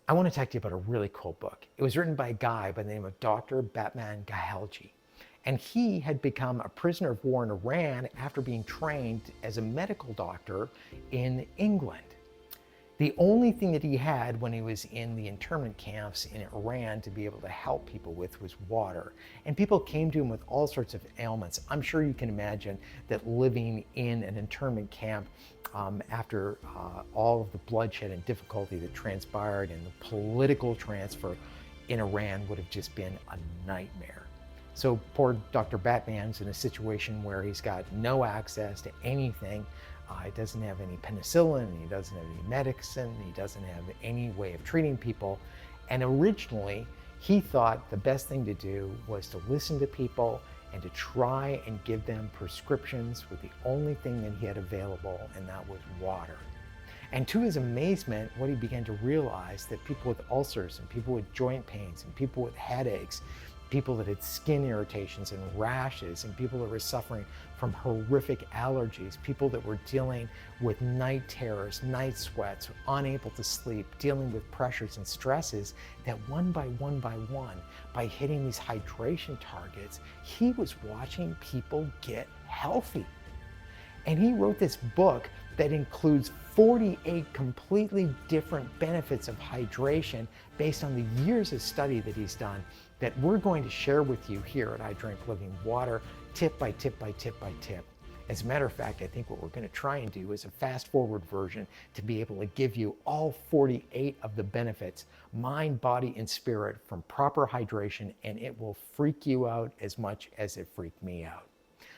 I want to talk to you about a really cool book. It was written by a guy by the name of Dr. Batmanghelidj. And he had become a prisoner of war in Iran after being trained as a medical doctor in England. The only thing that he had when he was in the internment camps in Iran to be able to help people with was water. And people came to him with all sorts of ailments. I'm sure you can imagine that living in an internment camp after all of the bloodshed and difficulty that transpired and the political transfer in Iran would have just been a nightmare. So poor Dr. Batman's in a situation where he's got no access to anything. He doesn't have any penicillin, he doesn't have any medicine, he doesn't have any way of treating people. And originally, he thought the best thing to do was to listen to people and to try and give them prescriptions with the only thing that he had available, and that was water. And to his amazement, what he began to realize that people with ulcers and people with joint pains and people with headaches, people that had skin irritations and rashes, and people that were suffering from horrific allergies, people that were dealing with night terrors, night sweats, unable to sleep, dealing with pressures and stresses, that one by one, by hitting these hydration targets, he was watching people get healthy. And he wrote this book that includes 48 completely different benefits of hydration based on the years of study that he's done, that we're going to share with you here at I Drink Living Water, tip by tip by tip by tip. As a matter of fact, I think what we're going to try and do is a fast forward version to be able to give you all 48 of the benefits, mind, body, and spirit, from proper hydration, and it will freak you out as much as it freaked me out.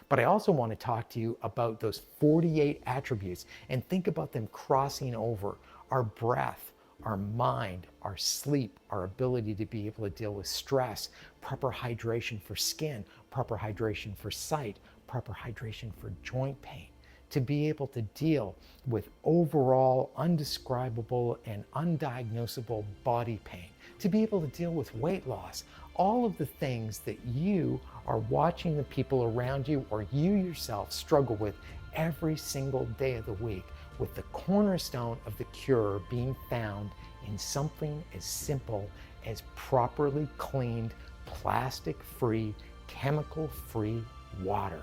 But I also want to talk to you about those 48 attributes and think about them crossing over our breath, our mind, our sleep, our ability to be able to deal with stress, proper hydration for skin, proper hydration for sight, proper hydration for joint pain, to be able to deal with overall undescribable and undiagnosable body pain, to be able to deal with weight loss, all of the things that you are watching the people around you or you yourself struggle with every single day of the week, with the cornerstone of the cure being found in something as simple as properly cleaned, plastic-free, chemical-free water.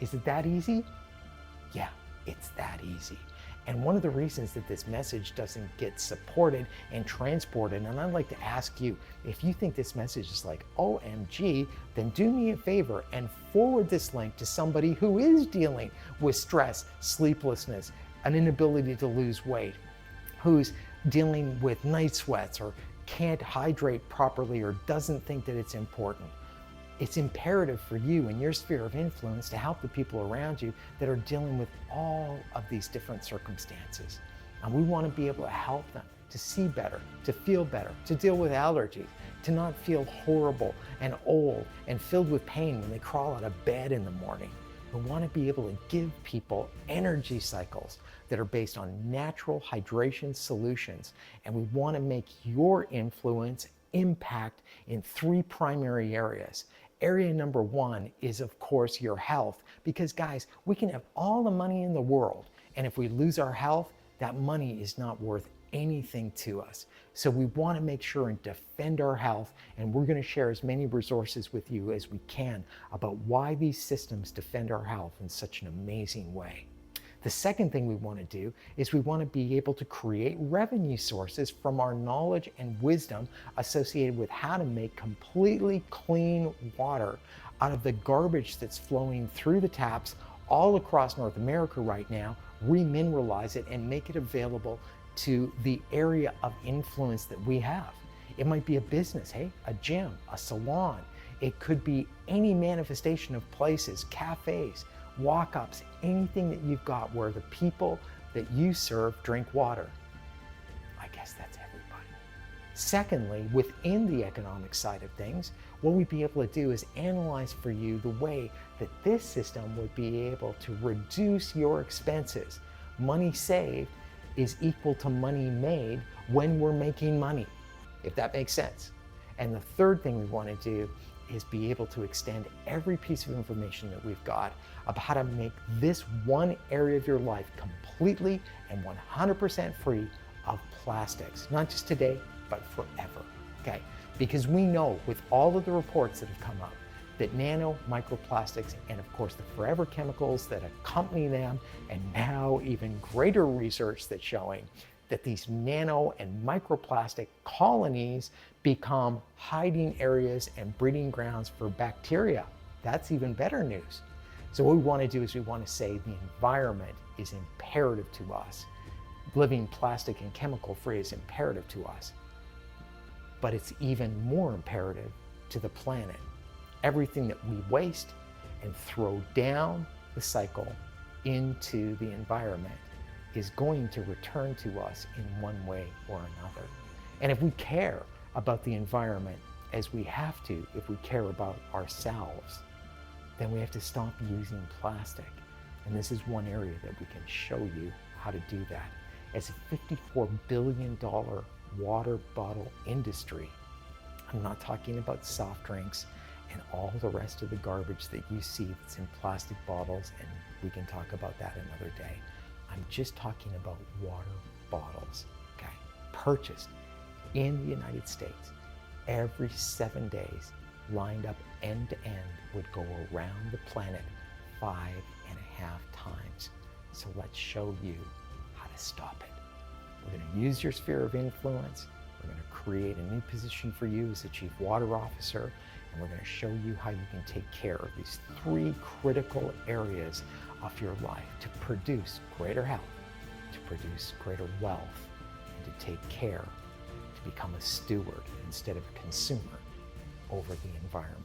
Is it that easy? Yeah, it's that easy. And one of the reasons that this message doesn't get supported and transported, and I'd like to ask you, if you think this message is like, OMG, then do me a favor and forward this link to somebody who is dealing with stress, sleeplessness, an inability to lose weight, who's dealing with night sweats or can't hydrate properly or doesn't think that it's important. It's imperative for you in your sphere of influence to help the people around you that are dealing with all of these different circumstances. And we want to be able to help them to see better, to feel better, to deal with allergies, to not feel horrible and old and filled with pain when they crawl out of bed in the morning. We want to be able to give people energy cycles that are based on natural hydration solutions. And we want to make your influence impact in 3 primary areas. Area number 1 is, of course, your health, because guys, we can have all the money in the world, and if we lose our health, that money is not worth anything to us. So we want to make sure and defend our health, and we're going to share as many resources with you as we can about why these systems defend our health in such an amazing way. The second thing we want to do is we want to be able to create revenue sources from our knowledge and wisdom associated with how to make completely clean water out of the garbage that's flowing through the taps all across North America right now, remineralize it and make it available to the area of influence that we have. It might be a business, hey, a gym, a salon. It could be any manifestation of places, cafes, walk-ups, anything that you've got where the people that you serve drink water. I guess that's everybody. Secondly, within the economic side of things, what we'd be able to do is analyze for you the way that this system would be able to reduce your expenses. Money saved is equal to money made when we're making money, if that makes sense. And the third thing we want to do is be able to extend every piece of information that we've got about how to make this one area of your life completely and 100% free of plastics, not just today, but but forever, okay? Because we know with all of the reports that have come out that nano, microplastics, and of course the forever chemicals that accompany them, and now even greater research that's showing that these nano and microplastic colonies become hiding areas and breeding grounds for bacteria. That's even better news. So what we want to do is we want to say the environment is imperative to us. Living plastic and chemical free is imperative to us. But it's even more imperative to the planet. Everything that we waste and throw down the cycle into the environment is going to return to us in one way or another. And if we care about the environment as we have to, if we care about ourselves, then we have to stop using plastic. And this is one area that we can show you how to do that. As a $54 billion water bottle industry, I'm not talking about soft drinks and all the rest of the garbage that you see that's in plastic bottles, and we can talk about that another day. I'm just talking about water bottles, okay? Purchased in the United States every 7 days, lined up end to end, would go around the planet 5.5 times. So let's show you how to stop it. We're going to use your sphere of influence. We're going to create a new position for you as the Chief Water Officer, and we're going to show you how you can take care of these 3 critical areas of your life to produce greater health, to produce greater wealth, and to take care, to become a steward instead of a consumer over the environment.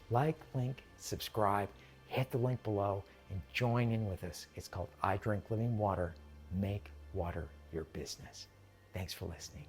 Like, link, subscribe, hit the link below, and join in with us. It's called I Drink Living Water. Make water your business. Thanks for listening.